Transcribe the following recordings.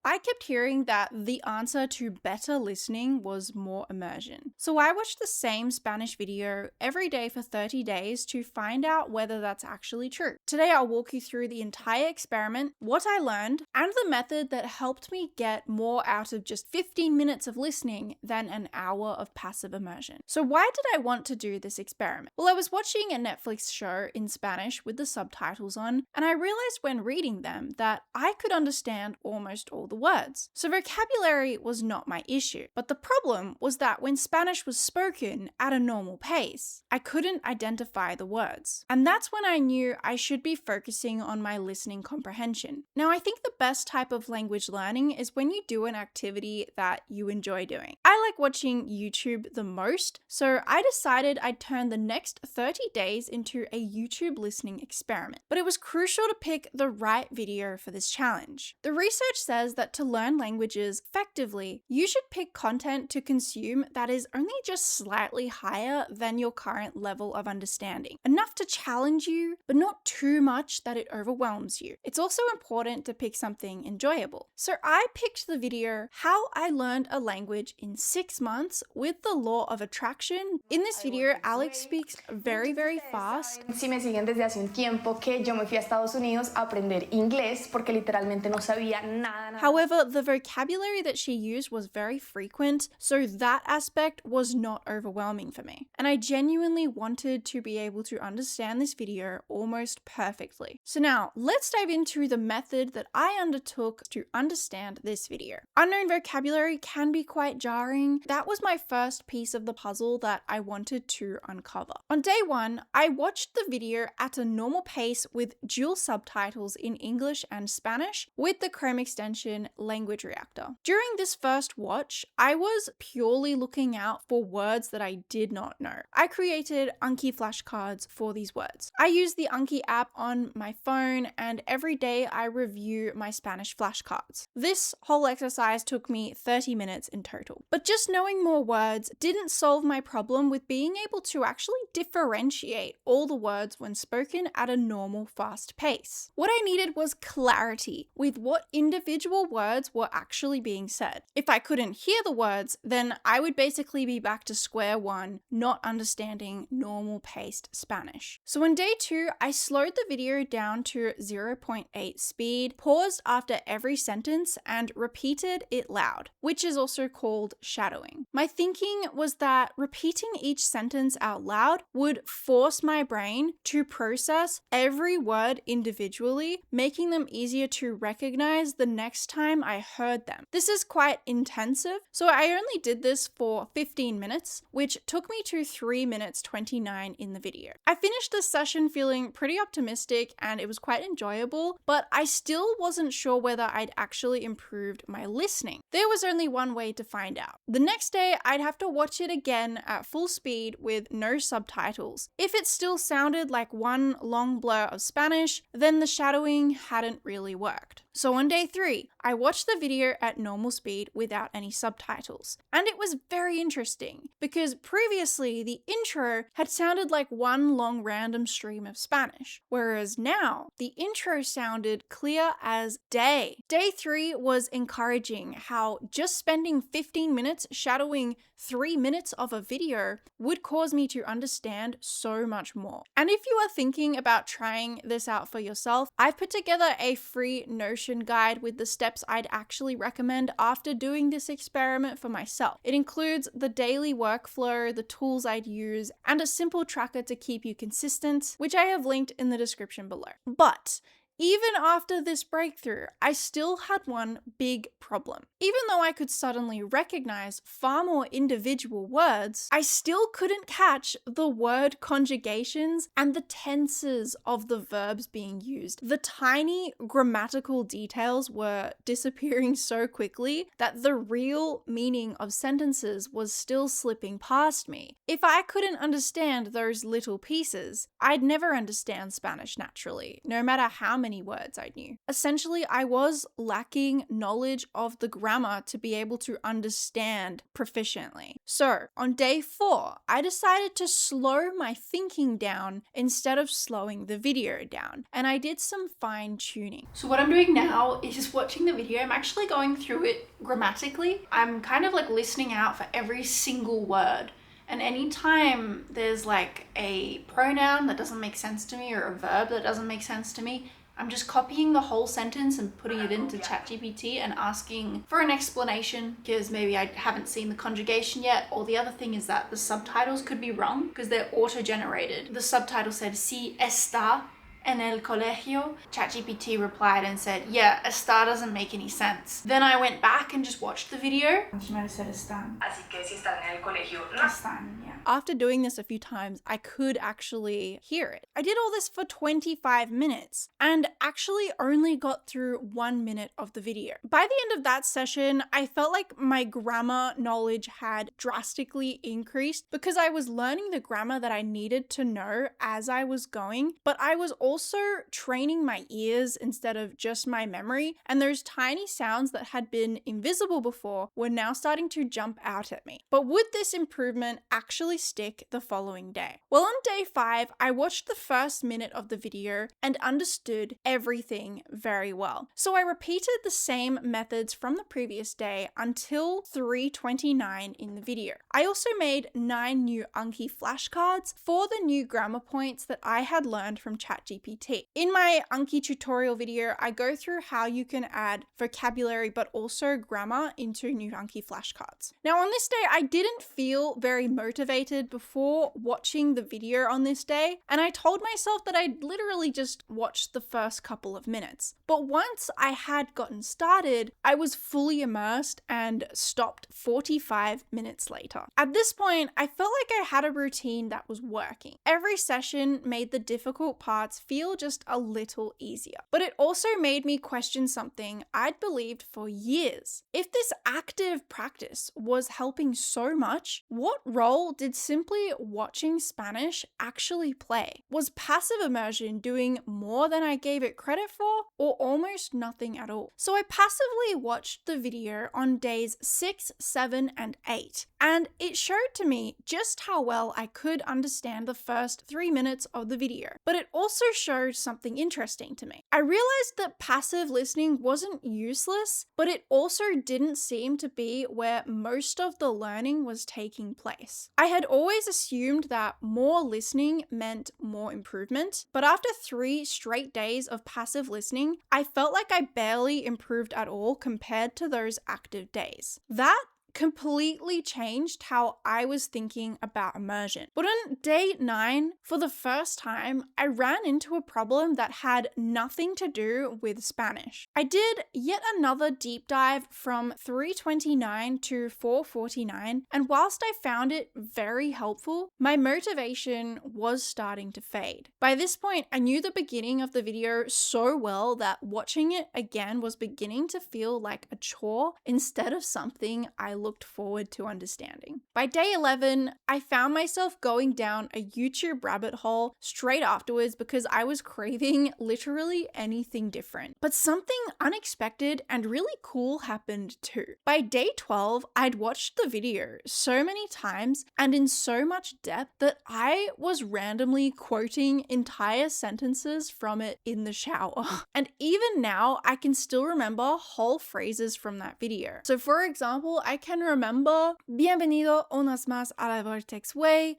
I kept hearing that the answer to better listening was more immersion. So I watched the same Spanish video every day for 30 days to find out whether that's actually true. Today I'll walk you through the entire experiment, what I learned, and the method that helped me get more out of just 15 minutes of listening than an hour of passive immersion. So why did I want to do this experiment? Well, I was watching a Netflix show in Spanish with the subtitles on, and I realized when reading them that I could understand almost all the words. So vocabulary was not my issue, but the problem was that when Spanish was spoken at a normal pace, I couldn't identify the words. And that's when I knew I should be focusing on my listening comprehension. Now, I think the best type of language learning is when you do an activity that you enjoy doing. I like watching YouTube the most, so I decided I'd turn the next 30 days into a YouTube listening experiment. But it was crucial to pick the right video for this challenge. The research says that to learn languages effectively, you should pick content to consume that is only just slightly higher than your current level of understanding. Enough to challenge you, but not too much that it overwhelms you. It's also important to pick something enjoyable. So I picked the video, How I Learned a Language in 6 Months with the Law of Attraction. In this video, Alex speaks very fast. Si me siguen desde hace un tiempo que yo me fui a Estados Unidos a aprender inglés porque literalmente no sabía nada. However, the vocabulary that she used was very frequent, so that aspect was not overwhelming for me. And I genuinely wanted to be able to understand this video almost perfectly. So now, let's dive into the method that I undertook to understand this video. Unknown vocabulary can be quite jarring. That was my first piece of the puzzle that I wanted to uncover. On day one, I watched the video at a normal pace with dual subtitles in English and Spanish with the Chrome extension Language Reactor. During this first watch, I was purely looking out for words that I did not know. I created Anki flashcards for these words. I use the Anki app on my phone, and every day I review my Spanish flashcards. This whole exercise took me 30 minutes in total. But just knowing more words didn't solve my problem with being able to actually differentiate all the words when spoken at a normal fast pace. What I needed was clarity with what individual words were actually being said. If I couldn't hear the words, then I would basically be back to square one, not understanding normal paced Spanish. So on day two, I slowed the video down to 0.8 speed, paused after every sentence, and repeated it loud, which is also called shadowing. My thinking was that repeating each sentence out loud would force my brain to process every word individually, making them easier to recognize the next time I heard them. This is quite intensive, so I only did this for 15 minutes, which took me to 3 minutes 29 in the video. I finished this session feeling pretty optimistic and it was quite enjoyable, but I still wasn't sure whether I'd actually improved my listening. There was only one way to find out. The next day, I'd have to watch it again at full speed with no subtitles. If it still sounded like one long blur of Spanish, then the shadowing hadn't really worked. So on day 3, I watched the video at normal speed without any subtitles. And it was very interesting because previously the intro had sounded like one long random stream of Spanish, whereas now the intro sounded clear as day. Day 3 was encouraging how just spending 15 minutes shadowing 3 minutes of a video would cause me to understand so much more. And if you are thinking about trying this out for yourself, I've put together a free Notion guide with the steps I'd actually recommend after doing this experiment for myself. It includes the daily workflow, the tools I'd use, and a simple tracker to keep you consistent, which I have linked in the description below. But even after this breakthrough, I still had one big problem. Even though I could suddenly recognize far more individual words, I still couldn't catch the word conjugations and the tenses of the verbs being used. The tiny grammatical details were disappearing so quickly that the real meaning of sentences was still slipping past me. If I couldn't understand those little pieces, I'd never understand Spanish naturally, no matter how many words I knew. Essentially, I was lacking knowledge of the grammar to be able to understand proficiently. So, on day 4, I decided to slow my thinking down instead of slowing the video down, and I did some fine tuning. So what I'm doing now is just watching the video. I'm actually going through it grammatically. I'm kind of like listening out for every single word. And anytime there's like a pronoun that doesn't make sense to me or a verb that doesn't make sense to me, I'm just copying the whole sentence and putting it into ChatGPT and asking for an explanation because maybe I haven't seen the conjugation yet. Or the other thing is that the subtitles could be wrong because they're auto-generated. The subtitle said, si está en el colegio. ChatGPT replied and said, yeah, está doesn't make any sense. Then I went back and just watched the video. She might have said están. Así que si están en el colegio, no. Están, yeah. After doing this a few times, I could actually hear it. I did all this for 25 minutes and actually only got through 1 minute of the video. By the end of that session, I felt like my grammar knowledge had drastically increased because I was learning the grammar that I needed to know as I was going, but I was also training my ears instead of just my memory, and those tiny sounds that had been invisible before were now starting to jump out at me. But would this improvement actually stick the following day? Well, on day 5, I watched the first minute of the video and understood everything very well. So I repeated the same methods from the previous day until 3:29 in the video. I also made 9 new Anki flashcards for the new grammar points that I had learned from ChatGPT. In my Anki tutorial video, I go through how you can add vocabulary but also grammar into new Anki flashcards. Now on this day, I didn't feel very motivated before watching the video on this day, and I told myself that I'd literally just watched the first couple of minutes. But once I had gotten started, I was fully immersed and stopped 45 minutes later. At this point, I felt like I had a routine that was working. Every session made the difficult parts feel just a little easier. But it also made me question something I'd believed for years. If this active practice was helping so much, what role did simply watching Spanish actually play? Was passive immersion doing more than I gave it credit for, or almost nothing at all? So I passively watched the video on days 6, 7, and 8, and it showed to me just how well I could understand the first 3 minutes of the video. But it also showed something interesting to me. I realized that passive listening wasn't useless, but it also didn't seem to be where most of the learning was taking place. I had always assumed that more listening meant more improvement, but after 3 straight days of passive listening, I felt like I barely improved at all compared to those active days. That completely changed how I was thinking about immersion. But on day 9, for the first time, I ran into a problem that had nothing to do with Spanish. I did yet another deep dive from 3:29 to 4:49, and whilst I found it very helpful, my motivation was starting to fade. By this point, I knew the beginning of the video so well that watching it again was beginning to feel like a chore instead of something I looked forward to understanding. By day 11, I found myself going down a YouTube rabbit hole straight afterwards because I was craving literally anything different. But something unexpected and really cool happened too. By day 12, I'd watched the video so many times and in so much depth that I was randomly quoting entire sentences from it in the shower. And even now, I can still remember whole phrases from that video. So for example, I can remember, bienvenido unas más a la Vortex Way.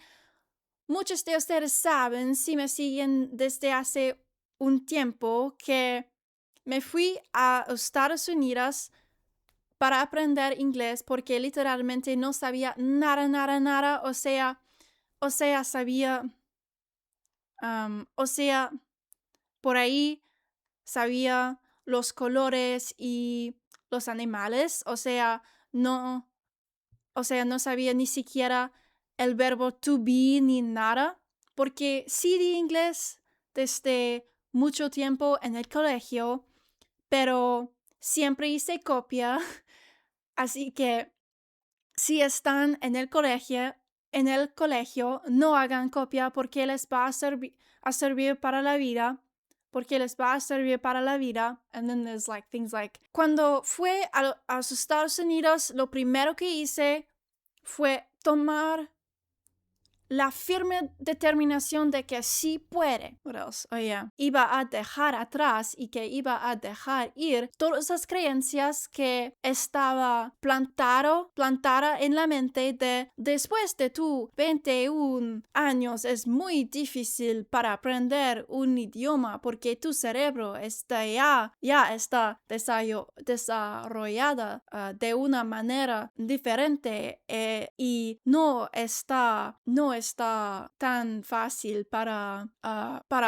Muchos de ustedes saben, si me siguen desde hace un tiempo, que me fui a Estados Unidos para aprender inglés porque literalmente no sabía nada, o sea, sabía, por ahí sabía los colores y los animales, no sabía ni siquiera el verbo to be ni nada, porque sí di inglés desde mucho tiempo en el colegio, pero siempre hice copia, así que si están en el colegio, no hagan copia porque les va a servir para la vida, porque les va a servir para la vida. And then there's like things like, cuando fue a los Estados Unidos, lo primero que hice fue tomar la firme determinación de que sí puede. What else? Oh, yeah. Iba a dejar atrás y que iba a dejar ir todas esas creencias que estaba plantada en la mente de después de tu 21 años es muy difícil para aprender un idioma porque tu cerebro está ya está desarrollada de una manera diferente y no está tan fácil para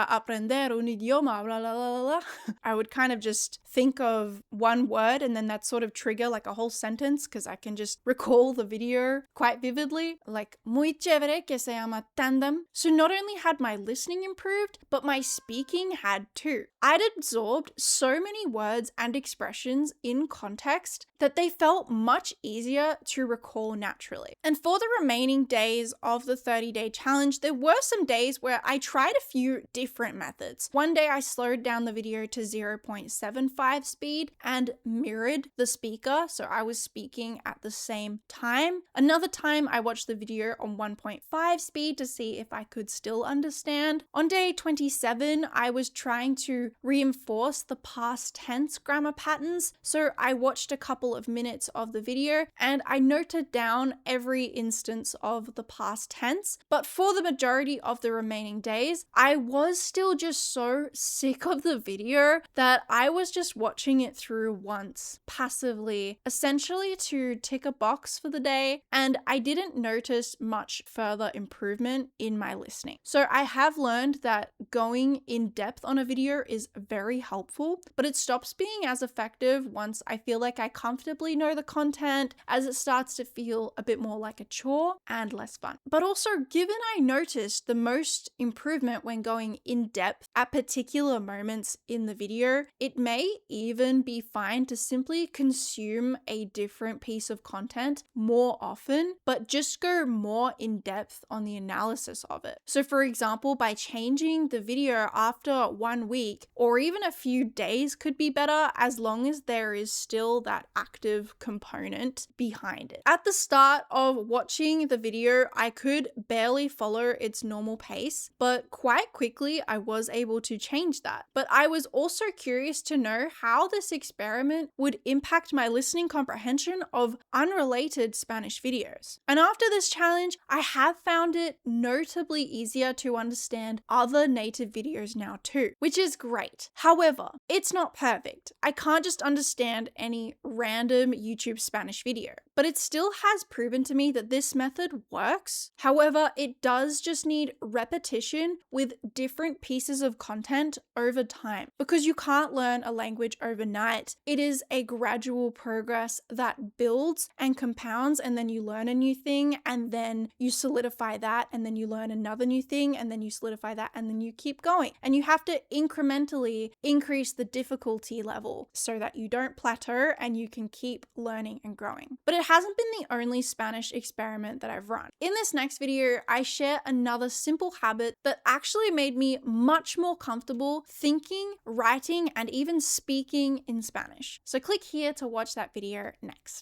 aprender un idioma, blah, blah, blah, blah. I would kind of just think of one word and then that sort of trigger like a whole sentence because I can just recall the video quite vividly. Like, muy chévere que se llama tandem. So not only had my listening improved, but my speaking had too. I'd absorbed so many words and expressions in context that they felt much easier to recall naturally. And for the remaining days of the 30-day challenge, there were some days where I tried a few different methods. One day I slowed down the video to 0.75 speed and mirrored the speaker, so I was speaking at the same time. Another time I watched the video on 1.5 speed to see if I could still understand. On day 27, I was trying to reinforce the past tense grammar patterns, so I watched a couple of minutes of the video and I noted down every instance of the past tense. But for the majority of the remaining days, I was still just so sick of the video that I was just watching it through once, passively, essentially to tick a box for the day, and I didn't notice much further improvement in my listening. So I have learned that going in depth on a video is very helpful, but it stops being as effective once I feel like I comfortably know the content, as it starts to feel a bit more like a chore and less fun. But also, given I noticed the most improvement when going in depth at particular moments in the video, it may even be fine to simply consume a different piece of content more often, but just go more in depth on the analysis of it. So for example, by changing the video after 1 week or even a few days could be better, as long as there is still that active component behind it. At the start of watching the video, I could barely follow its normal pace, but quite quickly I was able to change that. But I was also curious to know how this experiment would impact my listening comprehension of unrelated Spanish videos. And after this challenge, I have found it notably easier to understand other native videos now too, which is great. However, it's not perfect. I can't just understand any random YouTube Spanish video, but it still has proven to me that this method works. However, it does just need repetition with different pieces of content over time, because you can't learn a language overnight. It is a gradual progress that builds and compounds, and then you learn a new thing, and then you solidify that, and then you learn another new thing, and then you solidify that, and then you keep going. And you have to incrementally increase the difficulty level so that you don't plateau and you can keep learning and growing. But it hasn't been the only Spanish experiment that I've run. In this next video, I share another simple habit that actually made me much more comfortable thinking, writing, and even speaking in Spanish. So click here to watch that video next.